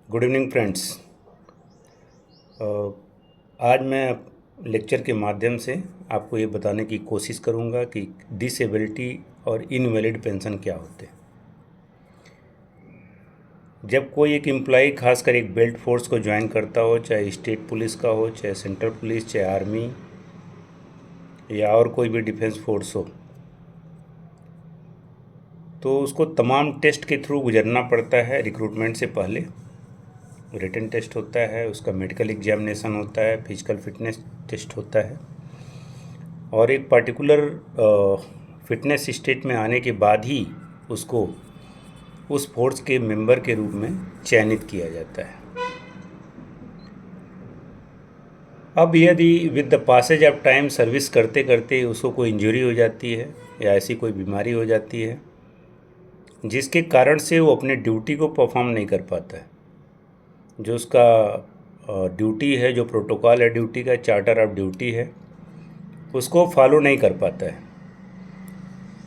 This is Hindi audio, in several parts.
Good evening friends. आज मैं लेक्चर के माध्यम से आपको ये बताने की कोशिश करूँगा कि डिसेबिलिटी और इनवैलिड पेंशन क्या होते हैं। जब कोई एक एम्प्लॉई खासकर एक बेल्ट फोर्स को ज्वाइन करता हो, चाहे स्टेट पुलिस का हो, चाहे सेंट्रल पुलिस, चाहे आर्मी या और कोई भी डिफेंस फोर्स हो, तो उसको तमाम टेस्ट के थ्रू गुजरना पड़ता है। रिक्रूटमेंट से पहले रिटन टेस्ट होता है, उसका मेडिकल एग्जामिनेशन होता है, फिजिकल फिटनेस टेस्ट होता है और एक पर्टिकुलर फिटनेस स्टेट में आने के बाद ही उसको उस फोर्स के मेंबर के रूप में चयनित किया जाता है। अब यदि with the passage of time service करते करते उसको कोई इंजरी हो जाती है या ऐसी कोई बीमारी हो जाती है जिसके कारण से वो अपने ड्यूटी को परफॉर्म नहीं कर पाता है, जो उसका ड्यूटी है, जो प्रोटोकॉल है ड्यूटी का, चार्टर ऑफ ड्यूटी है, उसको फॉलो नहीं कर पाता है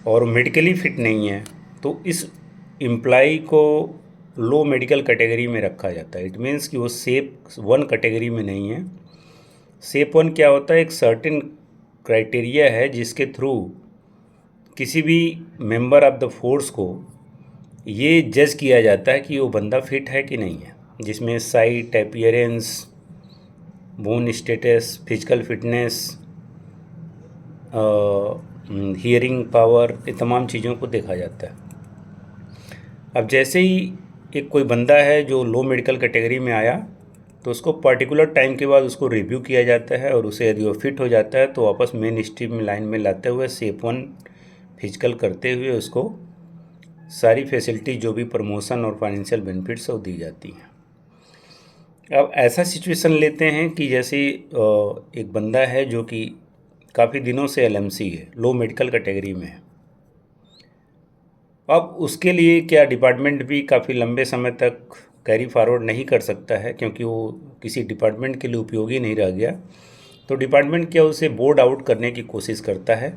और मेडिकली फिट नहीं है, तो इस एम्प्लाई को लो मेडिकल कैटेगरी में रखा जाता है। इट मीन्स कि वो सेप वन कैटेगरी में नहीं है। सेप वन क्या होता है? एक सर्टेन क्राइटेरिया है जिसके थ्रू किसी भी मेंबर ऑफ द फोर्स को ये जज किया जाता है कि वो बंदा फिट है कि नहीं है, जिसमें site, appearance, bone status, physical fitness, hearing power, ये तमाम चीज़ों को देखा जाता है। अब जैसे ही एक कोई बंदा है जो लो मेडिकल कैटेगरी में आया, तो उसको पर्टिकुलर टाइम के बाद उसको रिव्यू किया जाता है और उसे यदि वो फिट हो जाता है तो वापस मेन स्ट्रीम में लाइन में लाते हुए सेप वन फिजिकल करते हुए उसको सारी फैसिलिटी, जो भी प्रमोशन और फाइनेंशियल बेनिफिट्स वो दी जाती हैं। अब ऐसा सिचुएशन लेते हैं कि जैसे एक बंदा है जो कि काफ़ी दिनों से एलएमसी है, लो मेडिकल कैटेगरी में है। अब उसके लिए क्या डिपार्टमेंट भी काफ़ी लंबे समय तक कैरी फॉरवर्ड नहीं कर सकता है, क्योंकि वो किसी डिपार्टमेंट के लिए उपयोगी नहीं रह गया। तो डिपार्टमेंट क्या उसे बोर्ड आउट करने की कोशिश करता है,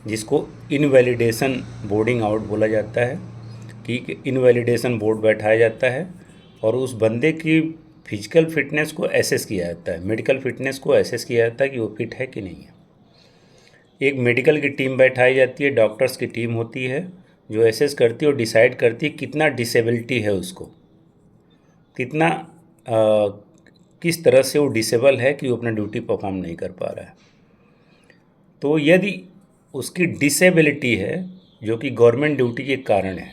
जिसको इनवैलिडेशन बोर्डिंग आउट बोला जाता है। कि इनवैलिडेशन बोर्ड बैठाया जाता है और उस बंदे की फिजिकल फिटनेस को एसेस किया जाता है, मेडिकल फिटनेस को एसेस किया जाता है कि वो फिट है कि नहीं है। एक मेडिकल की टीम बैठाई जाती है, डॉक्टर्स की टीम होती है जो एसेस करती है और डिसाइड करती है कितना डिसेबिलिटी है उसको, कितना किस तरह से वो डिसेबल है कि वो अपना ड्यूटी परफॉर्म नहीं कर पा रहा है। तो यदि उसकी डिसेबिलिटी है जो कि गवर्नमेंट ड्यूटी के कारण है,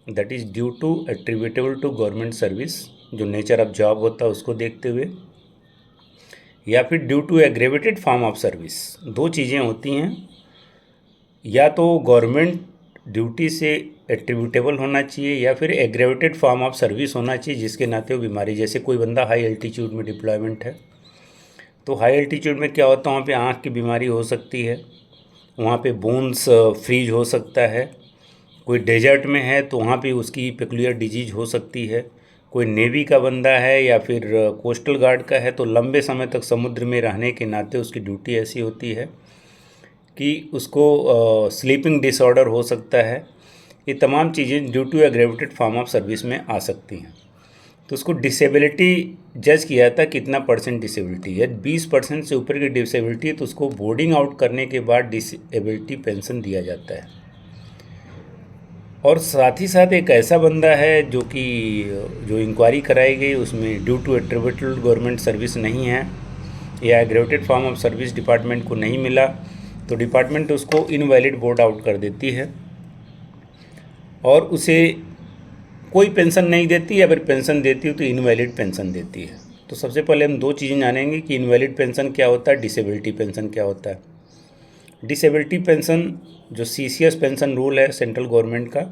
that is due to attributable to government service, जो नेचर ऑफ जॉब होता है उसको देखते हुए, या फिर due to aggravated form of service. दो चीज़ें होती हैं, या तो गवर्नमेंट ड्यूटी से एट्रीब्यूटेबल होना चाहिए या फिर एग्रेवेटेड फॉर्म ऑफ सर्विस होना चाहिए जिसके नाते वो बीमारी, जैसे कोई बंदा हाई एल्टीट्यूड में डिप्लॉयमेंट है, तो हाई एल्टीट्यूड में क्या होता है, वहाँ पे आँख की बीमारी हो सकती है, वहाँ पे बोन्स फ्रीज हो सकता है। कोई डेजर्ट में है तो वहाँ पे उसकी पेकुलियर डिजीज हो सकती है। कोई नेवी का बंदा है या फिर कोस्टल गार्ड का है तो लंबे समय तक समुद्र में रहने के नाते उसकी ड्यूटी ऐसी होती है कि उसको स्लीपिंग डिसऑर्डर हो सकता है। ये तमाम चीज़ें due to aggravated form of service में आ सकती हैं। तो उसको डिसेबिलिटी जज किया था, कितना परसेंट डिसेबिलिटी है। 20% से ऊपर की डिसेबिलिटी है तो उसको बोर्डिंग आउट करने के बाद डिसेबिलिटी पेंशन दिया जाता है। और साथ ही साथ एक ऐसा बंदा है जो कि जो इंक्वायरी कराई गई उसमें due to attributable government service नहीं है या aggravated form of service department को नहीं मिला, तो डिपार्टमेंट उसको इनवैलिड बोर्ड आउट कर देती है और उसे कोई पेंशन नहीं देती, या फिर पेंशन देती है तो इनवैलिड पेंशन देती है। तो सबसे पहले हम दो चीज़ें जानेंगे कि इनवैलिड पेंशन क्या होता है, डिसेबिलिटी पेंशन क्या होता है। डिसेबिलिटी पेंशन जो सीसीएस पेंशन रूल है सेंट्रल गवर्नमेंट का,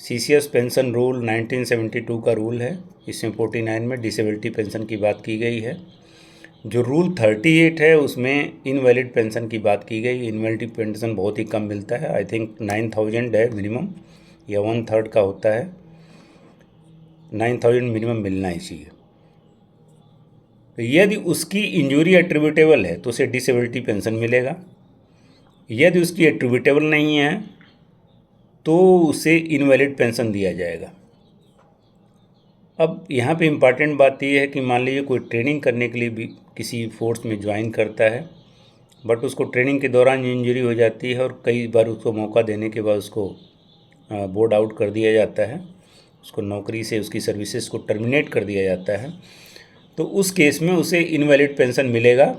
सीसीएस पेंशन रूल 1972 का रूल है, इसमें 49 में डिसेबिलिटी पेंशन की बात की गई है। जो रूल 38 है उसमें इनवैलिड पेंशन की बात की गई। इनवैलिड पेंशन बहुत ही कम मिलता है, आई थिंक 9000 है मिनिमम, या 1/3 का होता है। 9000 मिनिमम मिलना ही चाहिए। तो यदि उसकी इंजरी एट्रीब्यूटेबल है तो उसे डिसेबिलिटी पेंशन मिलेगा, यदि उसकी एट्रीब्यूटेबल नहीं है तो उसे इनवैलिड पेंशन दिया जाएगा। अब यहाँ पे इम्पॉर्टेंट बात ये है कि मान लीजिए कोई ट्रेनिंग करने के लिए भी किसी फोर्स में ज्वाइन करता है, बट उसको ट्रेनिंग के दौरान इंजरी हो जाती है और कई बार उसको मौका देने के बाद उसको बोर्ड आउट कर दिया जाता है, उसको नौकरी से उसकी सर्विसेज को टर्मिनेट कर दिया जाता है, तो उस केस में उसे इनवैलिड पेंशन मिलेगा।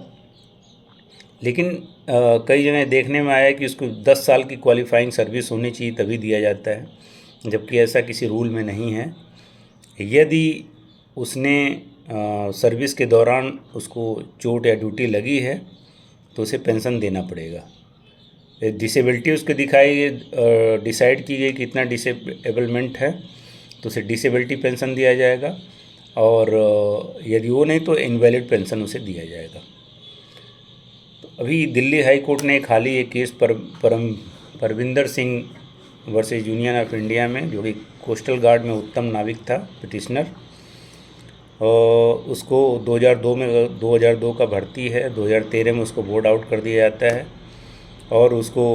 लेकिन कई जगह देखने में आया कि उसको 10 साल की क्वालिफाइंग सर्विस होनी चाहिए तभी दिया जाता है, जबकि ऐसा किसी रूल में नहीं है। यदि उसने सर्विस के दौरान उसको चोट या ड्यूटी लगी है तो उसे पेंशन देना पड़ेगा। डिसेबिलिटी उसके दिखाई डिसाइड की गई कितना डिसेबलमेंट है तो उसे डिसेबिलिटी पेंशन दिया जाएगा, और यदि वो नहीं तो इनवैलिड पेंशन उसे दिया जाएगा। तो अभी दिल्ली हाई कोर्ट ने एक हाल ही एक case Parvinder Singh versus union of India में, जो कि कोस्टल गार्ड में उत्तम नाविक था पिटिशनर, उसको 2002 का भर्ती है, 2013 में उसको बोर्ड आउट कर दिया जाता है और उसको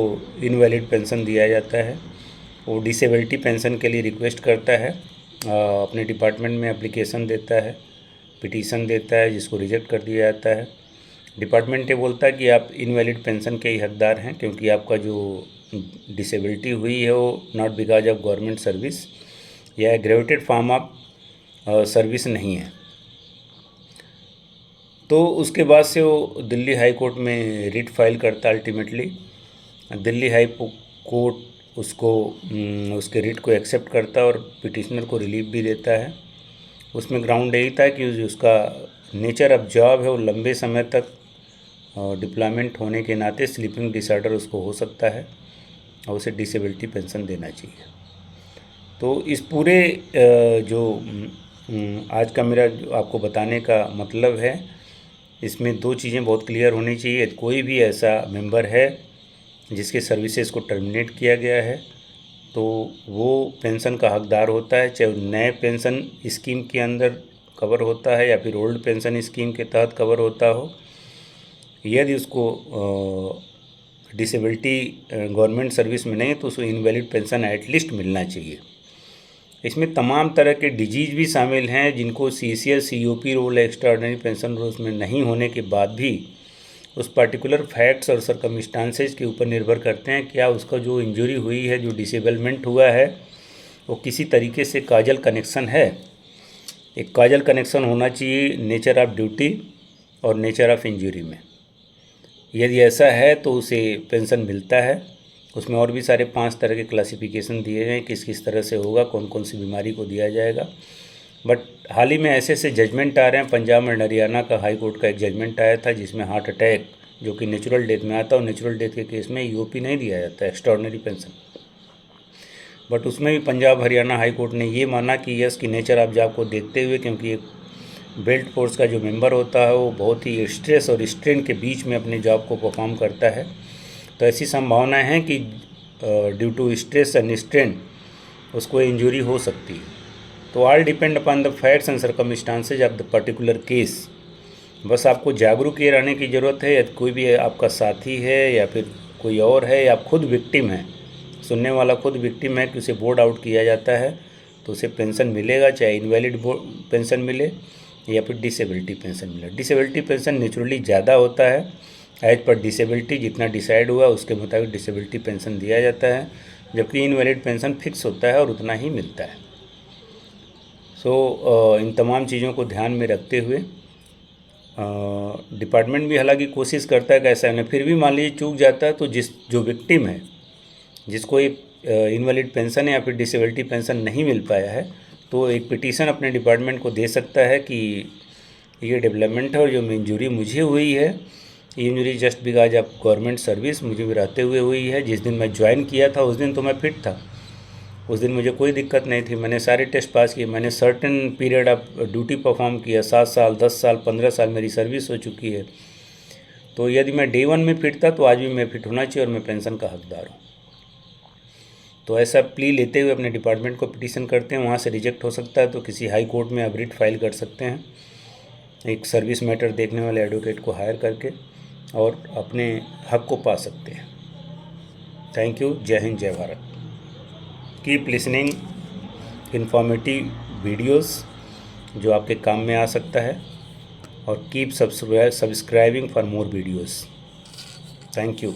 इनवैलिड पेंशन दिया जाता है। वो डिसेबिलिटी पेंशन के लिए रिक्वेस्ट करता है, अपने डिपार्टमेंट में एप्लीकेशन देता है, पिटीशन देता है, जिसको रिजेक्ट कर दिया जाता है। डिपार्टमेंट ये बोलता है कि आप इनवैलिड पेंशन के ही हकदार हैं, क्योंकि आपका जो डिसेबिलिटी हुई है वो not because of government service या एग्रेवेटेड फॉर्म ऑफ सर्विस नहीं है। तो उसके बाद से वो दिल्ली हाई कोर्ट में रिट फाइल करता है। अल्टीमेटली दिल्ली हाई कोर्ट उसके रिट को एक्सेप्ट करता है और पिटिशनर को रिलीफ भी देता है। उसमें ग्राउंड यही था कि उसका नेचर ऑफ जॉब है वो लंबे समय तक डिप्लॉयमेंट होने के नाते स्लीपिंग डिसऑर्डर उसको हो सकता है और उसे डिसेबिलिटी पेंशन देना चाहिए। तो इस पूरे जो आज का मेरा जो आपको बताने का मतलब है, इसमें दो चीज़ें बहुत क्लियर होनी चाहिए। कोई भी ऐसा मेंबर है जिसके सर्विसेज को टर्मिनेट किया गया है तो वो पेंशन का हकदार होता है, चाहे नए पेंशन स्कीम के अंदर कवर होता है या फिर ओल्ड पेंशन स्कीम के तहत कवर होता हो। यदि उसको डिसेबिलिटी गवर्नमेंट सर्विस में नहीं है तो उसको इनवैलिड पेंशन एटलीस्ट मिलना चाहिए। इसमें तमाम तरह के डिजीज़ भी शामिल हैं जिनको CCL COP rule extraordinary pension rules में नहीं होने के बाद भी उस पर्टिकुलर फैक्ट्स और सर्कमस्टांसेस के ऊपर निर्भर करते हैं, क्या उसका जो इंजरी हुई है, जो डिसेबलमेंट हुआ है, वो किसी तरीके से काजल कनेक्शन है। एक काजल कनेक्शन होना चाहिए नेचर ऑफ ड्यूटी और नेचर ऑफ इंजरी में। यदि ऐसा है तो उसे पेंशन मिलता है। उसमें और भी सारे 5 तरह के क्लासिफिकेशन दिए गए हैं, किस किस तरह से होगा, कौन कौन सी बीमारी को दिया जाएगा। बट हाल ही में ऐसे ऐसे जजमेंट आ रहे हैं। पंजाब और हरियाणा का हाई कोर्ट का एक जजमेंट आया था जिसमें हार्ट अटैक जो कि नेचुरल डेथ में आता है, और नेचुरल डेथ के केस में EOP नहीं दिया जाता है, एक्स्ट्राऑर्डिनरी पेंशन। बट उसमें भी पंजाब हरियाणा हाई कोर्ट ने ये माना कि यस कि नेचर ऑफ जॉब को देखते हुए, क्योंकि एक बेल्ट फोर्स का जो मेंबर होता है वो बहुत ही स्ट्रेस और स्ट्रेन के बीच में अपने जॉब को परफॉर्म करता है, तो ऐसी संभावना है कि due to stress and strain उसको इंजरी हो सकती है। तो all depend upon the facts and circumstances of the particular case. बस आपको जागरूक ये रहने की ज़रूरत है। यदि कोई भी आपका साथी है या फिर कोई और है या आप खुद विक्टिम है, सुनने वाला खुद विक्टिम है कि उसे बोर्ड आउट किया जाता है, तो उसे पेंशन मिलेगा, चाहे इनवैलिड पेंशन मिले या फिर डिसेबिलिटी पेंशन मिले। डिसेबिलिटी पेंशन नेचुरली ज़्यादा होता है, एज पर डिसेबिलिटी जितना डिसाइड हुआ उसके मुताबिक डिसेबिलिटी पेंशन दिया जाता है, जबकि इनवैलिड पेंशन फिक्स होता है और उतना ही मिलता है। इन तमाम चीज़ों को ध्यान में रखते हुए डिपार्टमेंट भी हालांकि कोशिश करता है कि ऐसा नहीं, फिर भी मान लीजिए चूक जाता है तो जो विक्टिम है जिसको एक इनवैलिड पेंशन या फिर डिसेबिलिटी पेंशन नहीं मिल पाया है, तो एक पिटीशन अपने डिपार्टमेंट को दे सकता है कि ये डेवलपमेंट है और जो इंजरी मुझे हुई है, ये injury just because of government service मुझे भी रहते हुए हुई है। जिस दिन मैं ज्वाइन किया था उस दिन तो मैं फिट था, उस दिन मुझे कोई दिक्कत नहीं थी, मैंने सारे टेस्ट पास किए, मैंने certain period of duty perform किया, 7 साल 10 साल 15 साल मेरी सर्विस हो चुकी है। तो यदि मैं डे 1 में फिट था तो आज भी मैं फिट होना चाहिए और मैं पेंशन का हकदार हूँ। तो ऐसा प्ली लेते हुए अपने डिपार्टमेंट को पिटीशन करते हैं, वहाँ से रिजेक्ट हो सकता है तो किसी हाई कोर्ट में आप रिट फाइल कर सकते हैं, एक सर्विस मैटर देखने वाले एडवोकेट को हायर करके, और अपने हक को पा सकते हैं। Thank you. जय हिंद, जय Bharat. Keep listening informative videos जो आपके काम में आ सकता है। और keep subscribing for more videos. Thank you.